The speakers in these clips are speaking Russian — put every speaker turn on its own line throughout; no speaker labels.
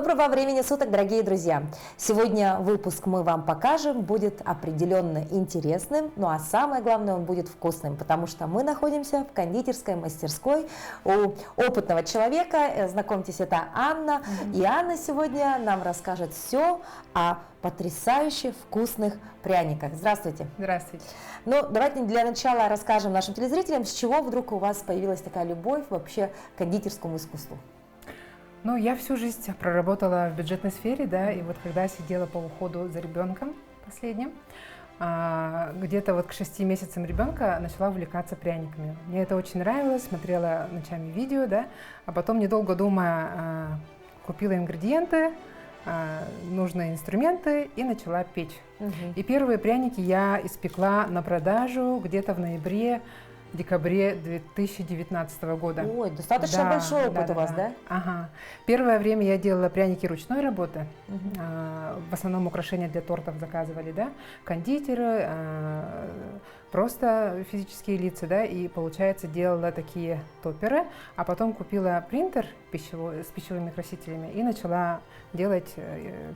Доброго времени суток, дорогие друзья! Сегодня выпуск мы вам покажем, будет определенно интересным, ну а самое главное, он будет вкусным, потому что мы находимся в кондитерской мастерской у опытного человека. Знакомьтесь, это Анна. И Анна сегодня нам расскажет все о потрясающе вкусных пряниках. Здравствуйте!
Здравствуйте!
Ну, давайте для начала расскажем нашим телезрителям, с чего вдруг у вас появилась такая любовь вообще к кондитерскому искусству.
Ну, я всю жизнь проработала в бюджетной сфере, да, и вот когда сидела по уходу за ребенком последним, где-то вот к 6 месяцам ребенка начала увлекаться пряниками. Мне это очень нравилось, смотрела ночами видео, да, а потом, недолго думая, купила ингредиенты, нужные инструменты и начала печь. И первые пряники я испекла на продажу где-то в ноябре-декабре 2019 года.
Ой, достаточно большой опыт у вас, да?
Ага. Первое время я делала пряники ручной работы. В основном украшения для тортов заказывали, да, кондитеры, просто физические лица, да, и, получается, делала такие топперы, а потом купила принтер с пищевыми красителями и начала делать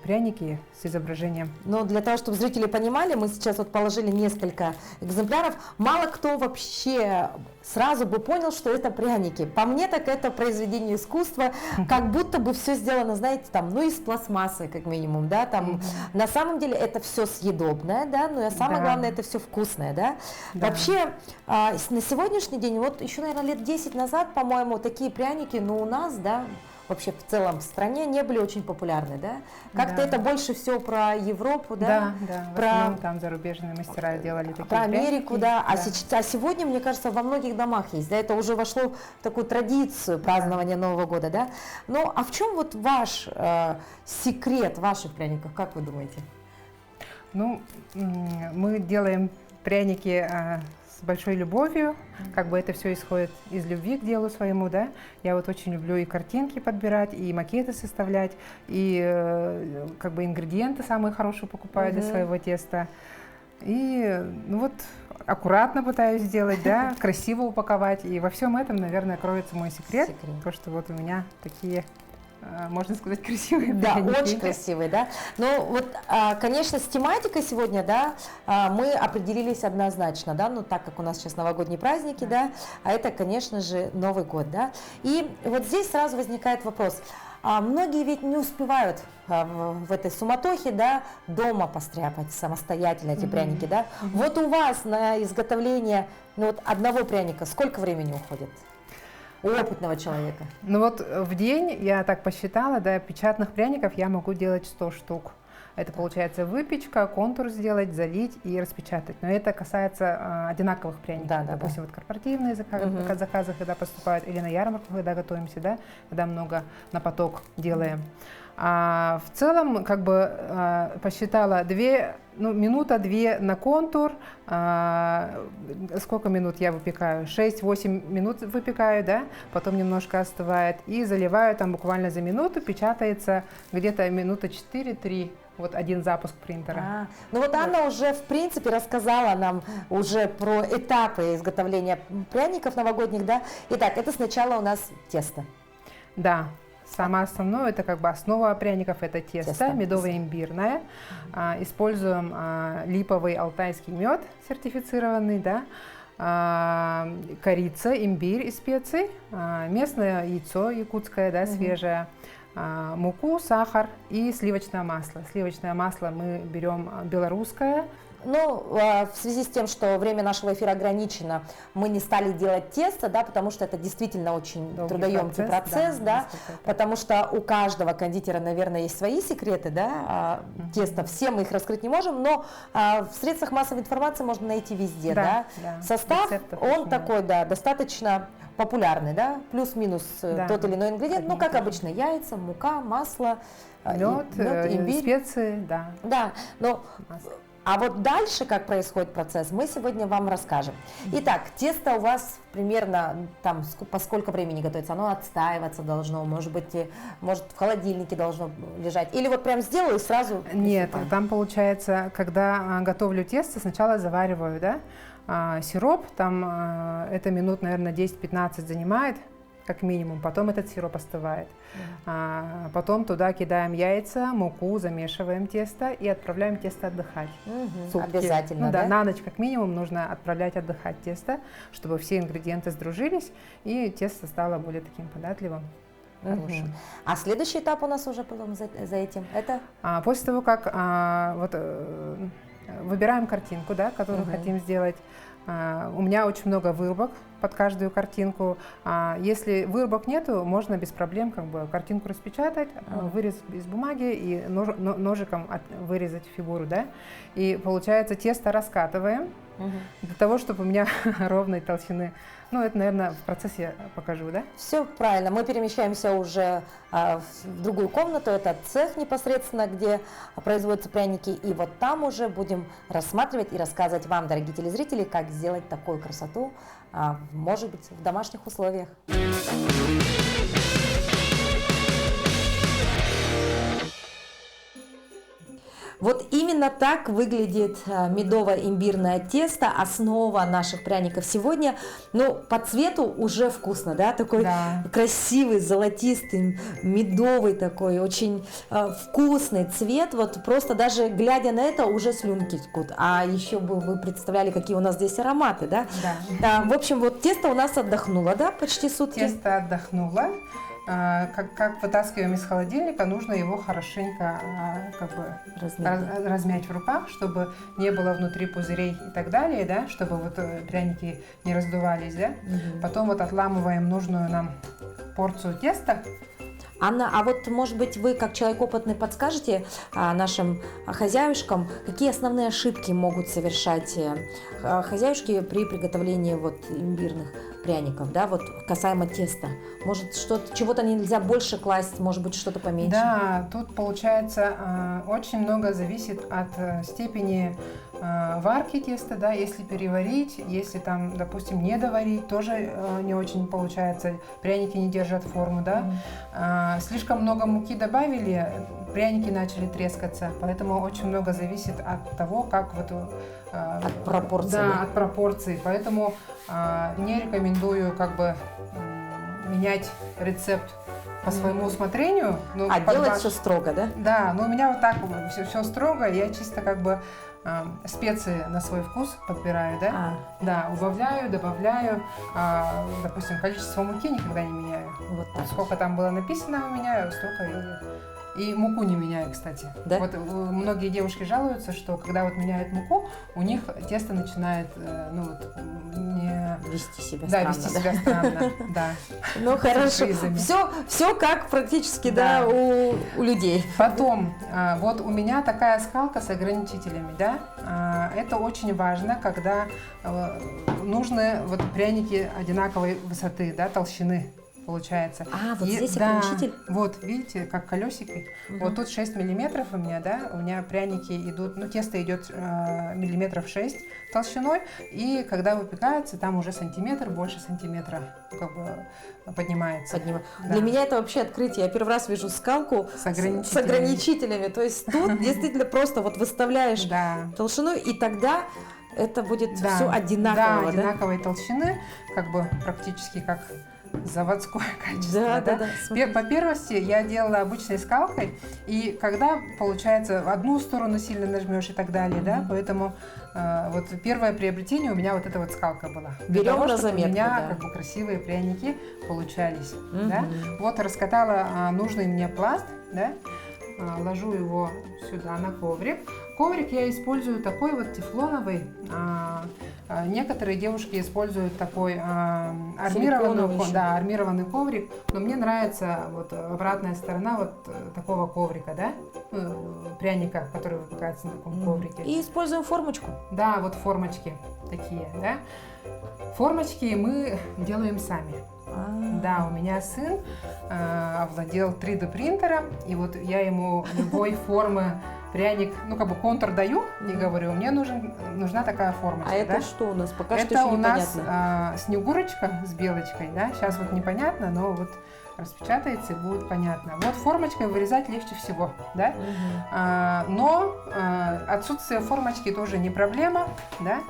пряники с изображением.
Но для того, чтобы зрители понимали, мы сейчас вот положили несколько экземпляров. Мало кто вообще сразу бы понял, что это пряники. По мне, так это произведение искусства, как будто бы все сделано, знаете, там, ну, из пластмассы, как минимум, да, там, на самом деле это все съедобное, да, но самое главное, это все вкусное, да. Вообще, на сегодняшний день, вот еще, наверное, лет 10 назад, по-моему, такие пряники, ну, у нас, да, вообще в целом в стране не были очень популярны, да? Как-то это больше всего про Европу, да?
Да,
про...
в основном там зарубежные мастера делали такие
про Америку,
пряники,
да. А сегодня, мне кажется, во многих домах есть, да, это уже вошло в такую традицию празднования Нового года, да? Ну, а в чем вот ваш секрет ваших пряников, как вы думаете?
Ну, мы делаем пряники с большой любовью, как бы это все исходит из любви к делу своему, да. Я вот очень люблю и картинки подбирать, и макеты составлять, и как бы ингредиенты самые хорошие покупаю для своего теста. И ну вот аккуратно пытаюсь сделать, да, красиво упаковать, и во всем этом, наверное, кроется мой секрет, то, что вот у меня такие, можно сказать, красивые пряники.
Да, очень красивые, да. Ну вот, конечно, с тематикой сегодня, да, мы определились однозначно, да, ну так как у нас сейчас новогодние праздники, да, а это, конечно же, Новый год, да. И вот здесь сразу возникает вопрос. Многие ведь не успевают в этой суматохе, да, дома постряпать самостоятельно эти пряники, да. Вот у вас на изготовление, ну, вот одного пряника сколько времени уходит? У опытного человека.
Ну вот в день, я так посчитала, да, печатных пряников я могу делать 100 штук. Это получается выпечка, контур сделать, залить и распечатать. Но это касается одинаковых пряников. Допустим, вот корпоративные заказы, когда поступают, или на ярмарку, когда готовимся, да, когда много на поток делаем. А в целом, как бы посчитала, минута-две на контур. Сколько минут я выпекаю? 6-8 минут выпекаю, да, потом немножко остывает и заливаю там буквально за минуту, печатается где-то минута 4-3. Вот один запуск принтера.
Ну вот Анна уже, в принципе, рассказала нам уже про этапы изготовления пряников новогодних, да. Итак, это сначала у нас тесто.
Да. Самое основное, это как бы основа пряников, это тесто медово-имбирное. Используем липовый алтайский мед сертифицированный, да, корица, имбирь и специи, местное яйцо якутское, да, свежее, муку, сахар и сливочное масло. Сливочное масло мы берем белорусское.
Ну, в связи с тем, что время нашего эфира ограничено, мы не стали делать тесто, да, потому что это действительно очень трудоемкий процесс, да, потому что у каждого кондитера, наверное, есть свои секреты, да, теста, все мы их раскрыть не можем, но в средствах массовой информации можно найти везде, да. Состав, он такой, да, достаточно популярный, да, плюс-минус тот или иной ингредиент, ну, как обычно, яйца, мука, масло,
мед,
имбирь.
Специи, да.
Да, но... А вот дальше, как происходит процесс, мы сегодня вам расскажем. Итак, тесто у вас примерно там по сколько времени готовится? Оно отстаиваться должно, может быть, может в холодильнике должно лежать? Или вот прям сделаю и сразу?
Нет, там получается, когда готовлю тесто, сначала завариваю, да, сироп, там это минут, наверное, 10-15 занимает. как минимум, потом этот сироп остывает. Потом туда кидаем яйца, муку, замешиваем тесто и отправляем тесто отдыхать.
Обязательно,
Ну,
да?
на ночь как минимум нужно отправлять отдыхать тесто, чтобы все ингредиенты сдружились и тесто стало более таким податливым. Хорошим.
А следующий этап у нас уже потом за этим, это?
После того, как выбираем картинку, да, которую хотим сделать, у меня очень много вырубок под каждую картинку. Если вырубок нету, можно без проблем как бы картинку распечатать, вырезать из бумаги и ножиком вырезать фигуру, да. И получается тесто раскатываем для того, чтобы у меня ровной толщины. Ну, это, наверное, в процессе я покажу, да?
Все правильно. Мы перемещаемся уже в другую комнату. Это цех непосредственно, где производятся пряники. И вот там уже будем рассматривать и рассказывать вам, дорогие телезрители, как сделать такую красоту, может быть, в домашних условиях. Вот именно так выглядит медово-имбирное тесто, основа наших пряников сегодня. Ну, по цвету уже вкусно, да, такой красивый, золотистый, медовый такой, очень вкусный цвет. Вот просто даже глядя на это, уже слюнки текут. А еще бы вы представляли, какие у нас здесь ароматы, да?
Да.
В общем, вот тесто у нас отдохнуло, да, почти сутки?
Тесто отдохнуло. Как вытаскиваем из холодильника, нужно его хорошенько как бы размять в руках, чтобы не было внутри пузырей и так далее, да, чтобы вот пряники не раздувались, да. Потом вот отламываем нужную нам порцию теста.
Анна, а вот, может быть, вы, как человек опытный, подскажете нашим хозяюшкам, какие основные ошибки могут совершать хозяюшки при приготовлении вот имбирных пряников, да, вот касаемо теста? Может, чего-то нельзя больше класть, может быть, что-то поменьше?
Да, тут получается очень много зависит от степени варки теста, да, если переварить, если там, допустим, не доварить, тоже не очень получается, пряники не держат форму, да. Слишком много муки добавили, пряники начали трескаться, поэтому очень много зависит от того, как вот
от пропорций.
Да, от пропорций, поэтому не рекомендую как бы менять рецепт по своему усмотрению.
Делать все строго, да?
Да, но у меня вот так все строго, я чисто как бы специи на свой вкус подбираю, да? Да, убавляю, добавляю, допустим, количество муки никогда не меняю.
Вот так.
Сколько там было написано у меня, столько и муку не меняю, кстати.
Да?
Вот многие девушки жалуются, что когда вот меняют муку, у них тесто начинает,
вести себя
странно.
Да,
вести себя странно, да.
Ну хорошо, все как практически, да, у людей.
Потом, вот у меня такая скалка с ограничителями, да, это очень важно, когда нужны вот пряники одинаковой высоты, да, толщины. Получается.
Вот здесь ограничитель?
Вот, видите, как колесики. Вот тут 6 миллиметров у меня, да, у меня пряники идут, тесто идет миллиметров 6 толщиной, и когда выпекается, там уже сантиметр, больше сантиметра как бы поднимается. Да.
Для меня это вообще открытие. Я первый раз вижу скалку с ограничителями. То есть тут действительно просто вот выставляешь толщину, и тогда это будет все одинаково.
Да, одинаковой толщины, как бы практически как заводское качество. По первости я делала обычной скалкой, и когда получается в одну сторону сильно нажмешь и так далее, да, поэтому вот первое приобретение у меня вот эта вот скалка была.
Берем на заметку.
У меня как бы красивые пряники получались. Да? Вот раскатала нужный мне пласт, да, ложу его сюда на коврик. Коврик я использую такой вот тефлоновый. Некоторые девушки используют такой армированный коврик, но мне нравится вот обратная сторона вот такого коврика, да, пряника, который выпекается на таком коврике.
И используем формочку.
Да, вот формочки такие, да. Формочки мы делаем сами. Да, у меня сын овладел 3D принтером, и вот я ему любой формы пряник, как бы контур даю и говорю, мне нужна такая формочка.
А это что у нас? Пока
это
что еще
у
непонятно.
нас снегурочка с белочкой, да, сейчас вот непонятно, но вот распечатается и будет понятно. Вот формочкой вырезать легче всего, да? Но отсутствие формочки тоже не проблема, да?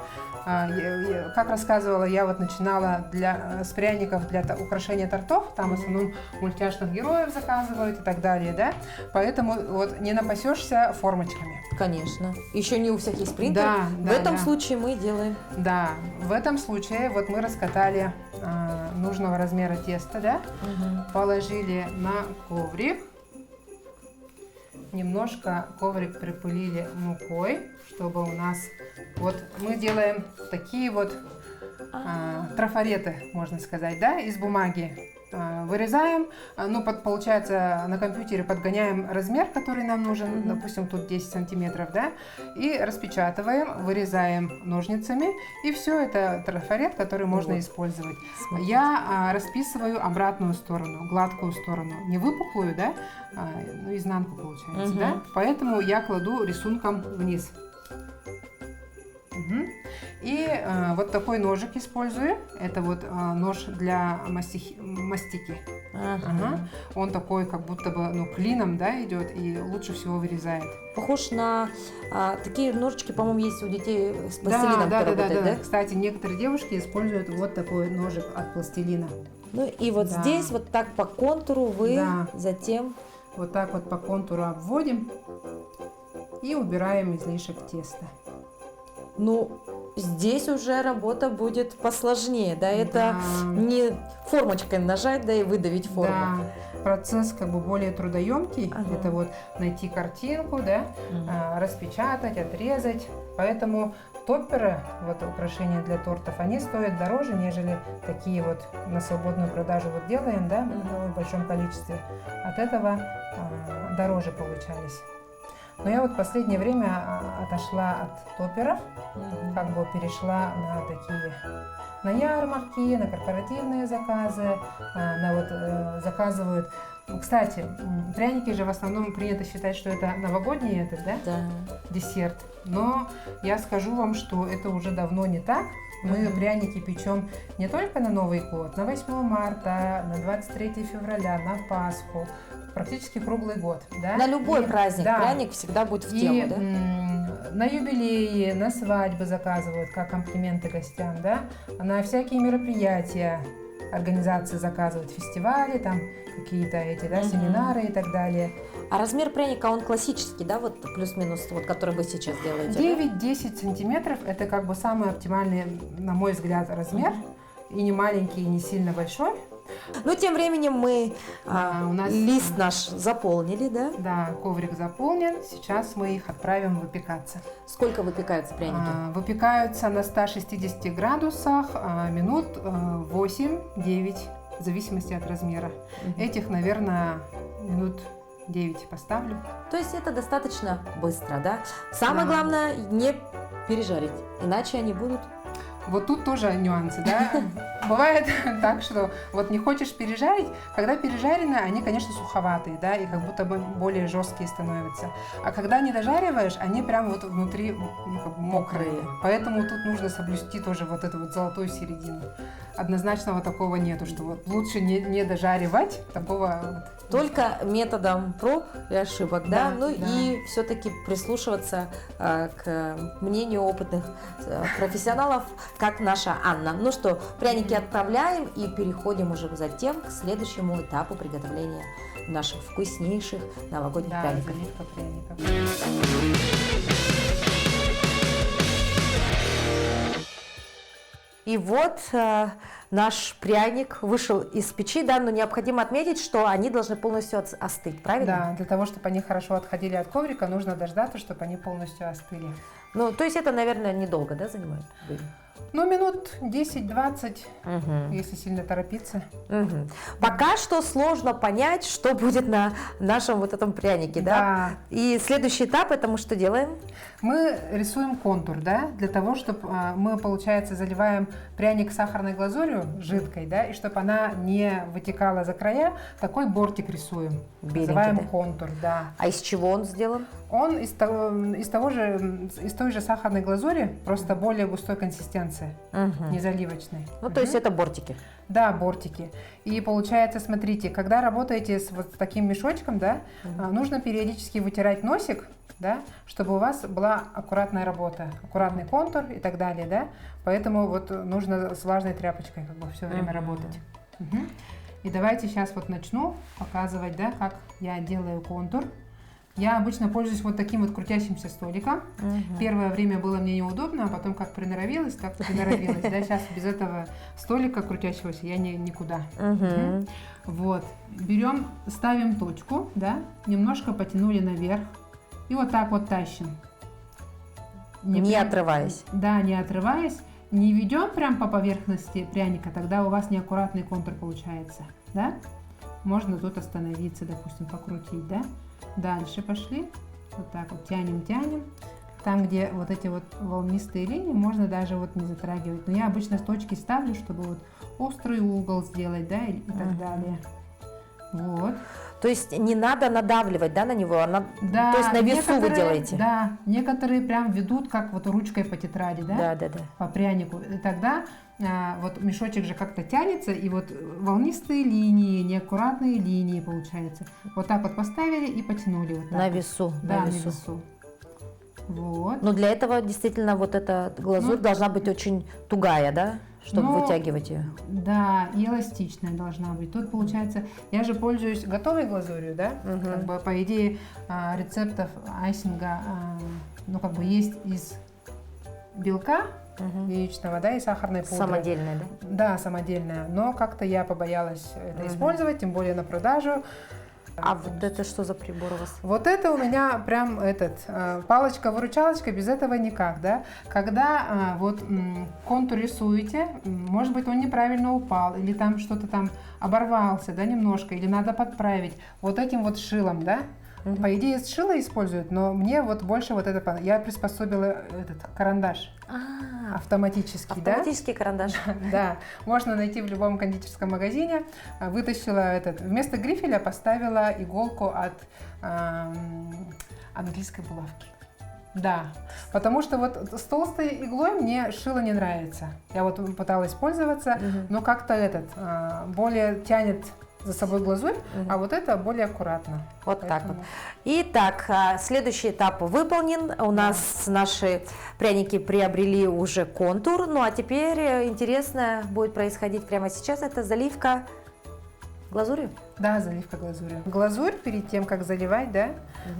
Как рассказывала, я вот начинала с пряников для украшения тортов, там в основном мультяшных героев заказывают и так далее, да? Поэтому вот не напасешься формочками.
Конечно. Еще не у всех есть принтер. В этом случае мы делаем.
Да, в этом случае вот мы раскатали нужного размера теста, да? Положили на коврик. Немножко коврик припылили мукой, чтобы у нас... Вот мы делаем такие вот трафареты, можно сказать, да, из бумаги. Вырезаем, ну, получается, на компьютере подгоняем размер, который нам нужен, допустим, тут 10 сантиметров, да, и распечатываем, вырезаем ножницами, и все, это трафарет, который можно использовать.
Смотрите.
Я расписываю обратную сторону, гладкую сторону, не выпуклую, да, ну, изнанку получается, да, поэтому я кладу рисунком вниз. И вот такой ножик использую. Это вот нож для мастики. Он такой, как будто бы, клином, да, идет и лучше всего вырезает.
Похож на такие ножички, по-моему, есть у детей с пластилином,
да.
да?
Кстати, некоторые девушки используют вот такой ножик от пластилина.
Ну и вот здесь вот так по контуру вы затем...
Вот так вот по контуру обводим и убираем излишек теста.
Ну, здесь уже работа будет посложнее, да, это не формочкой нажать, да, и выдавить форму.
Да, процесс как бы более трудоемкий, это вот найти картинку, да, распечатать, отрезать, поэтому топперы, вот украшения для тортов, они стоят дороже, нежели такие вот на свободную продажу вот делаем, да, в большом количестве, от этого дороже получались. Но я вот в последнее время отошла от топперов, как бы перешла на такие, на ярмарки, на корпоративные заказы, на вот заказывают. Кстати, пряники же в основном принято считать, что это новогодний десерт. Но я скажу вам, что это уже давно не так. Мы пряники печем не только на Новый год, на 8 марта, на 23 февраля, на Пасху. Практически круглый год. Да?
На любой праздник пряник всегда будет в тему, да?
На юбилеи, на свадьбы заказывают, как комплименты гостям, да? На всякие мероприятия организации заказывают, фестивали, там какие-то эти, да, семинары и так далее.
А размер пряника, он классический, да, вот плюс-минус, вот, который вы сейчас делаете?
9-10 сантиметров, это как бы самый оптимальный, на мой взгляд, размер. И не маленький, и не сильно большой.
Ну, тем временем мы
у нас
лист наш заполнили, да?
Да, коврик заполнен. Сейчас мы их отправим выпекаться.
Сколько выпекаются пряники?
Выпекаются на 160 градусах минут 8-9, в зависимости от размера. Этих, наверное, минут 9 поставлю.
То есть это достаточно быстро, да? Самое главное не пережарить, иначе они будут...
Вот тут тоже нюансы, да? Бывает так, что вот не хочешь пережарить, когда пережарены, они, конечно, суховатые, да, и как будто бы более жесткие становятся. А когда не дожариваешь, они прям вот внутри мокрые. Поэтому тут нужно соблюсти тоже вот эту вот золотую середину. Однозначного такого нету, что вот лучше не дожаривать, такого вот.
Только методом проб и ошибок, да? Ну и все-таки прислушиваться к мнению опытных профессионалов, как наша Анна. Ну что, пряники отправляем и переходим уже затем к следующему этапу приготовления наших вкуснейших новогодних пряников.
Заливка пряников.
И вот наш пряник вышел из печи, да, но необходимо отметить, что они должны полностью остыть, правильно?
Да, для того, чтобы они хорошо отходили от коврика, нужно дождаться, чтобы они полностью остыли.
Ну, то есть это, наверное, недолго, да, занимает?
Ну, минут 10-20, если сильно торопиться.
Пока что сложно понять, что будет на нашем вот этом прянике, да? И следующий этап, это мы что делаем?
Мы рисуем контур, да, для того, чтобы мы, получается, заливаем пряник сахарной глазурью жидкой, да, и чтобы она не вытекала за края, такой бортик рисуем.
Беленький,
называем
да?
контур, да.
А из чего он сделан?
Он из той же сахарной глазури, просто более густой консистенции, не заливочной.
Ну, то есть это бортики.
Да, бортики. И получается, смотрите, когда работаете с вот таким мешочком, да, нужно периодически вытирать носик, да, чтобы у вас была аккуратная работа, аккуратный контур и так далее, да. Поэтому вот нужно с влажной тряпочкой как бы все время работать. И давайте сейчас вот начну показывать, да, как я делаю контур. Я обычно пользуюсь вот таким вот крутящимся столиком. Первое время было мне неудобно, а потом как приноровилась, так приноровилась. Да, сейчас без этого столика крутящегося я никуда. Вот. Берем, ставим точку, да, немножко потянули наверх и вот так вот тащим.
Не отрываясь.
Да, не отрываясь. Не ведем прям по поверхности пряника, тогда у вас неаккуратный контур получается, да? Можно тут остановиться, допустим, покрутить, да? Дальше пошли, вот так вот тянем. Там, где вот эти вот волнистые линии, можно даже вот не затрагивать. Но я обычно с точки ставлю, чтобы вот острый угол сделать, да, и так далее. Вот.
То есть не надо надавливать, да, на него?
Да,
то есть на весу вы делаете?
Да, некоторые прям ведут как вот ручкой по тетради, да?
Да.
По прянику. И тогда вот мешочек же как-то тянется, и вот волнистые линии, неаккуратные линии получается. Вот так вот поставили и потянули. Вот так
на
вот.
весу.
Да, на весу. Вот.
Но для этого действительно вот эта глазурь должна быть очень тугая, да? Чтобы вытягивать ее.
Да, и эластичная должна быть. Тут получается, я же пользуюсь готовой глазурью, да? Как бы, по идее, рецептов айсинга, ну как бы есть из белка яичного, да, и сахарной пудры.
Самодельная, да?
Да, самодельная. Но как-то я побоялась это использовать, тем более на продажу.
А вот это что за прибор у вас?
Вот это у меня прям палочка-выручалочка, без этого никак, да. Когда вот контур рисуете, может быть, он неправильно упал, или там что-то там оборвался, да, немножко, или надо подправить вот этим вот шилом, да. По идее, шило используют, но мне вот больше вот это, я приспособила этот карандаш. Автоматический, да?
Автоматический карандаш.
Да, можно найти в любом кондитерском магазине. Вытащила вместо грифеля поставила иголку от английской булавки. Да, потому что вот с толстой иглой мне шило не нравится. Я вот пыталась пользоваться, но как-то более тянет за собой глазурь, а вот это более аккуратно.
Вот так вот. Итак, следующий этап выполнен. У нас наши пряники приобрели уже контур. Ну а теперь интересное будет происходить прямо сейчас. Это заливка глазурью?
Да, заливка глазурью. Глазурь перед тем, как заливать, да,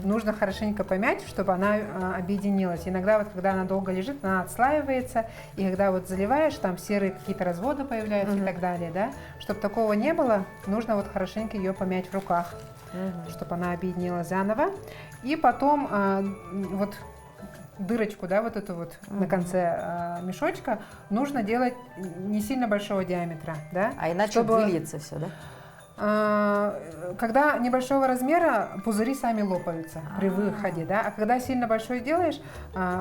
нужно хорошенько помять, чтобы она объединилась. Иногда вот, когда она долго лежит, она отслаивается, и когда вот заливаешь, там серые какие-то разводы появляются и так далее, да. Чтобы такого не было, нужно вот хорошенько ее помять в руках, чтобы она объединилась заново. И потом вот дырочку, да, вот эту вот на конце мешочка нужно делать не сильно большого диаметра, да.
А иначе выльется все, да?
Когда небольшого размера, пузыри сами лопаются при выходе, да, а когда сильно большой делаешь,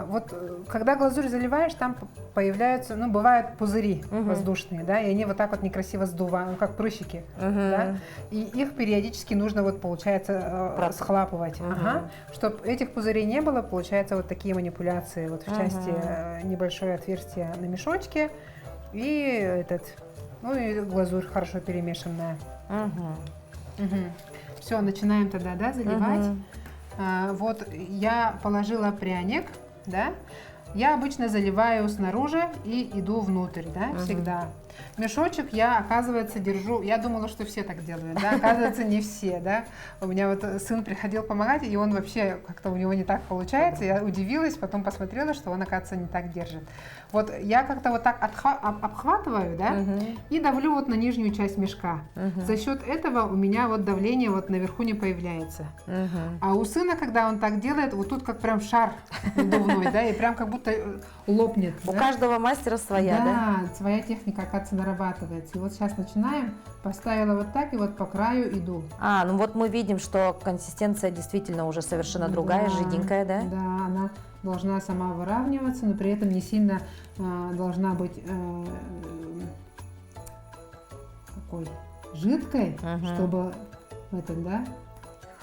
вот когда глазурь заливаешь, там появляются, ну, бывают пузыри воздушные, да, и они вот так вот некрасиво сдувают, ну, как прыщики, да, и их периодически нужно вот, получается, схлапывать, чтобы этих пузырей не было, получается, вот такие манипуляции, вот в части небольшое отверстие на мешочке и ну и глазурь хорошо перемешанная. Все, начинаем тогда, да, заливать. Вот я положила пряник, да. Я обычно заливаю снаружи и иду внутрь, да, всегда. Мешочек я, оказывается, держу, я думала, что все так делают, да, оказывается, не все, да. У меня вот сын приходил помогать, и он вообще, как-то у него не так получается, я удивилась, потом посмотрела, что он, оказывается, не так держит. Вот я как-то вот так обхватываю, да, и давлю вот на нижнюю часть мешка. За счет этого у меня вот давление вот наверху не появляется. А у сына, когда он так делает, вот тут как прям шар надувной, да, и прям как будто лопнет.
У каждого мастера своя, да?
Да, своя техника, оказывается, нарабатывается. И вот сейчас начинаем. Поставила вот так и вот по краю иду.
Ну вот мы видим, что консистенция действительно уже совершенно другая, жиденькая, да?
Да, она должна сама выравниваться, но при этом не сильно должна быть такой жидкой, чтобы да,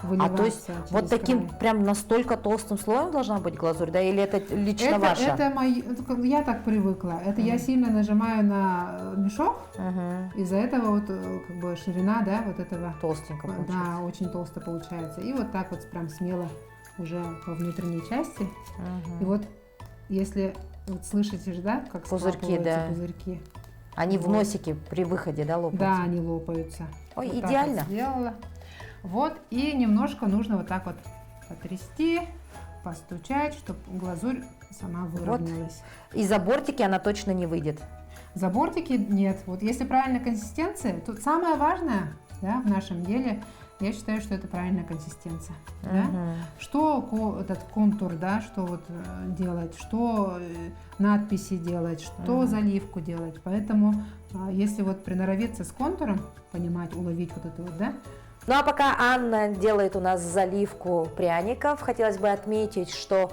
выливаться
то есть
через
вот таким
край.
прям настолько толстым слоем должна быть глазурь, да, или это лично ваша?
Я так привыкла. Это я сильно нажимаю на мешок, из-за этого вот как бы ширина, да, вот этого.
Толстенько получается.
Да, очень толсто получается. И вот так вот прям смело уже во внутренней части. И вот если вот слышите же, да, как
Пузырьки,
скапываются
да.
пузырьки.
Они в
Вот.
носике при выходе, да, лопаются?
Да, они лопаются.
Ой,
Вот так
идеально.
вот сделала. Вот, и немножко нужно вот так вот потрясти, постучать, чтобы глазурь сама выровнялась.
И за бортики она точно не выйдет.
За бортики нет. Вот если правильная консистенция, тут самое важное, да, в нашем деле, я считаю, что это правильная консистенция. Да? Что этот контур, да, что вот делать, что надписи делать, что заливку делать. Поэтому если вот приноровиться с контуром, понимать, уловить вот это вот, да.
Ну а пока Анна делает у нас заливку пряников, хотелось бы отметить, что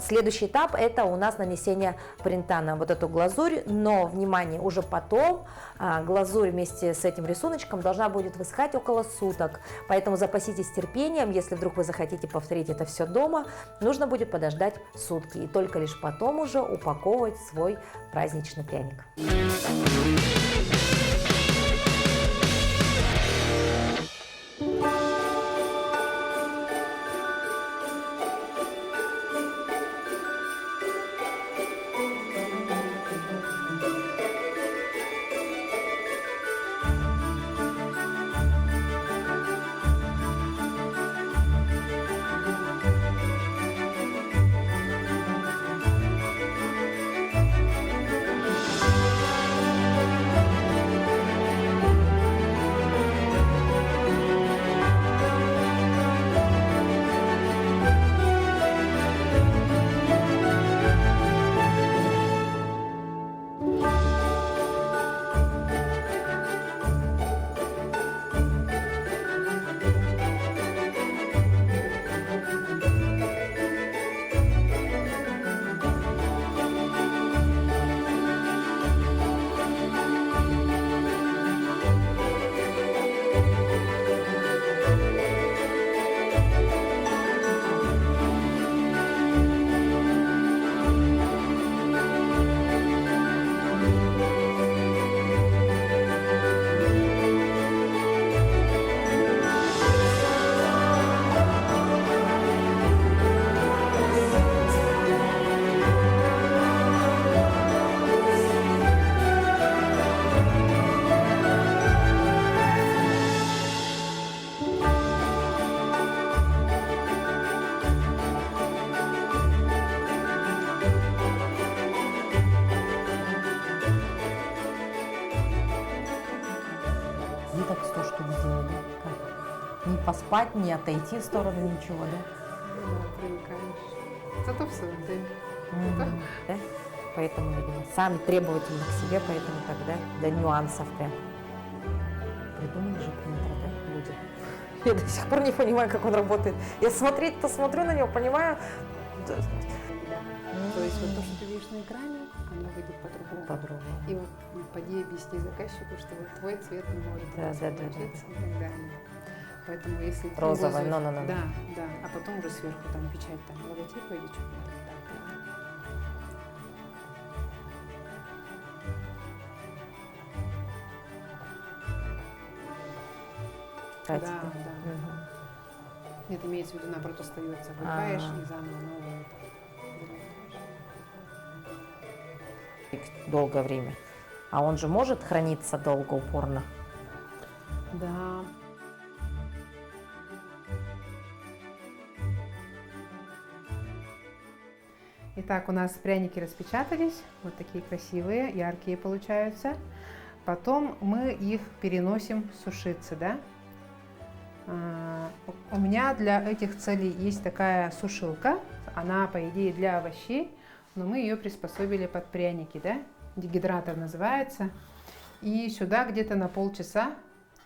следующий этап это у нас нанесение принта на вот эту глазурь, но, внимание, уже потом глазурь вместе с этим рисуночком должна будет высыхать около суток, поэтому запаситесь терпением, если вдруг вы захотите повторить это все дома, нужно будет подождать сутки и только лишь потом уже упаковывать свой праздничный пряник. И так 100 штук сделали. Как? Не поспать, не отойти в сторону, ничего, да?
Привыкаешь. Зато все отдаю.
Да? Поэтому, видимо, сами требовательны к себе, поэтому тогда до нюансов прям. Придумали же принтер, да, люди. Я до сих пор не понимаю, как он работает. Я смотреть-то смотрю на него, понимаю.
То есть вот то, что ты видишь на экране, оно выйдет по-другому. И вот поди объясни заказчику, что вот твой цвет не может получиться и так далее. Поэтому если ты
розовый,
да, а потом уже сверху там печать там логотипа или что-то. Да. Это имеется в виду, наоборот, остается. Выбираешь и заново новое.
Долгое время. А он же может храниться долго, упорно?
Да. Итак, у нас пряники распечатались. Вот такие красивые, яркие получаются. Потом мы их переносим сушиться, да? У меня для этих целей есть такая сушилка. Она, по идее, для овощей, но мы ее приспособили под пряники, да? Дегидратор называется. И сюда где-то на полчаса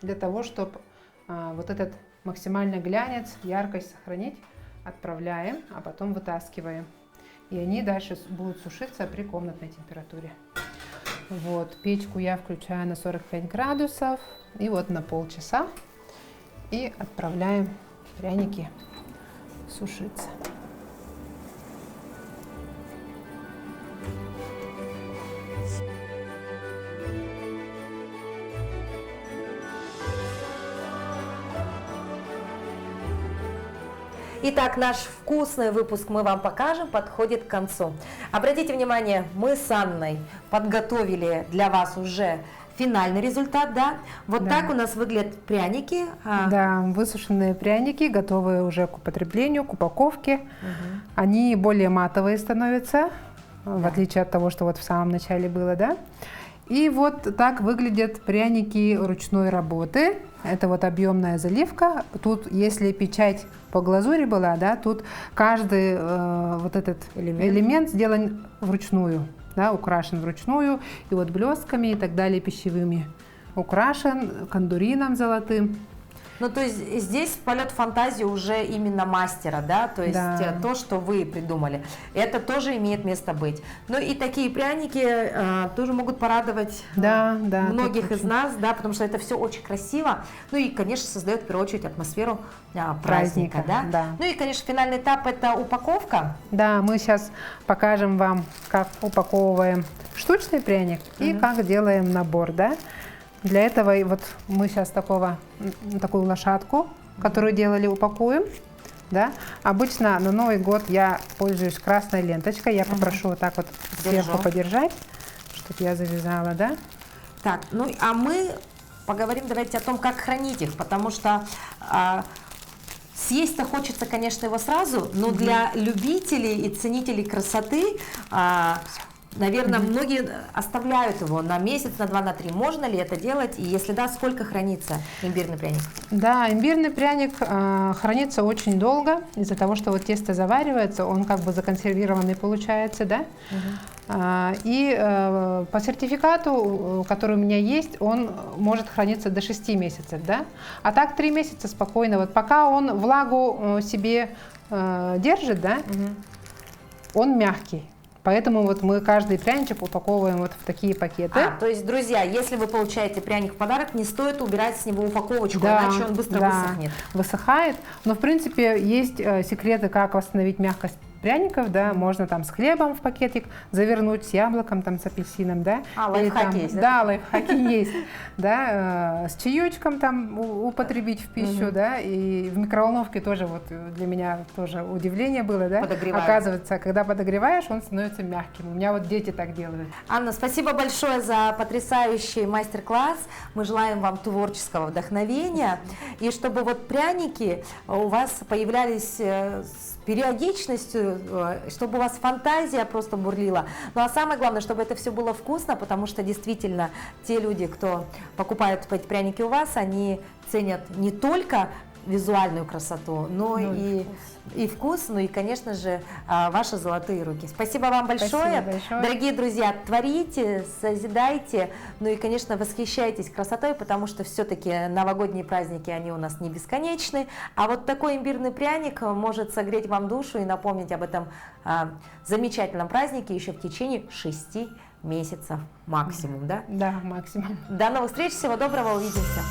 для того, чтобы вот этот максимальный глянец, яркость сохранить, отправляем, а потом вытаскиваем. И они дальше будут сушиться при комнатной температуре. Вот, печку я включаю на 45 градусов и вот на полчаса и отправляем пряники сушиться.
Итак, наш вкусный выпуск мы вам покажем, подходит к концу. Обратите внимание, мы с Анной подготовили для вас уже финальный результат, да? Вот
Да.
так у нас выглядят пряники.
Да, высушенные пряники, готовые уже к употреблению, к упаковке.
Мгм.
Они более матовые становятся, в отличие от того, что вот в самом начале было, да? И вот так выглядят пряники ручной работы. Это вот объемная заливка. Тут, если печать по глазури была, да, тут каждый вот этот элемент сделан вручную, да, украшен вручную, и вот блестками и так далее пищевыми украшен, кондурином золотым.
Ну, то есть здесь полет фантазии уже именно мастера, да, то есть
Да.
то, что вы придумали, это тоже имеет место быть. Ну и такие пряники тоже могут порадовать
Да, да,
многих
тут
из
очень
нас, да, потому что это все очень красиво, ну и, конечно, создает в первую очередь атмосферу праздника, да?
да.
Ну и, конечно, финальный этап – это упаковка.
Да, мы сейчас покажем вам, как упаковываем штучный пряник и как делаем набор, да. Для этого и вот мы сейчас такую лошадку, которую делали, упакуем, да. Обычно на Новый год я пользуюсь красной ленточкой, я попрошу вот так вот сверху
Держу.
подержать, чтобы я завязала, да.
Так, ну а мы поговорим давайте о том, как хранить их, потому что съесть-то хочется, конечно, его сразу, но для любителей и ценителей красоты, наверное, многие оставляют его на месяц, на 2, на 3. Можно ли это делать? И если да, сколько хранится имбирный пряник?
Да, имбирный пряник хранится очень долго из-за того, что вот тесто заваривается, он как бы законсервированный получается, да. И по сертификату, который у меня есть, он может храниться до 6 месяцев, да. А так 3 месяца спокойно. Вот пока он влагу себе держит, да, он мягкий. Поэтому вот мы каждый пряничек упаковываем вот в такие пакеты.
То есть, друзья, если вы получаете пряник в подарок, не стоит убирать с него упаковочку,
Да,
иначе он быстро
да,
высохнет.
Высыхает. Но, в принципе, есть секреты, как восстановить мягкость пряников, да, можно там с хлебом в пакетик завернуть, с яблоком, там, с апельсином, да.
Лайфхаки
там,
есть, да?
Да, лайфхаки есть, да, с чаечком там употребить в пищу, да, и в микроволновке тоже вот для меня тоже удивление было, да.
Подогреваем.
Оказывается, когда подогреваешь, он становится мягким. У меня вот дети так делают.
Анна, спасибо большое за потрясающий мастер-класс. Мы желаем вам творческого вдохновения. И чтобы вот пряники у вас появлялись с периодичностью, чтобы у вас фантазия просто бурлила. Ну а самое главное, чтобы это все было вкусно, потому что действительно те люди, кто покупают эти пряники у вас, они ценят не только визуальную красоту, но и вкус, ну и, конечно же, ваши золотые руки. Спасибо вам большое.
Спасибо большое.
Дорогие друзья, творите, созидайте, ну и, конечно, восхищайтесь красотой, потому что все-таки новогодние праздники, они у нас не бесконечны, а вот такой имбирный пряник может согреть вам душу и напомнить об этом замечательном празднике еще в течение 6 месяцев максимум, да?
Да, максимум.
До новых встреч, всего доброго, увидимся.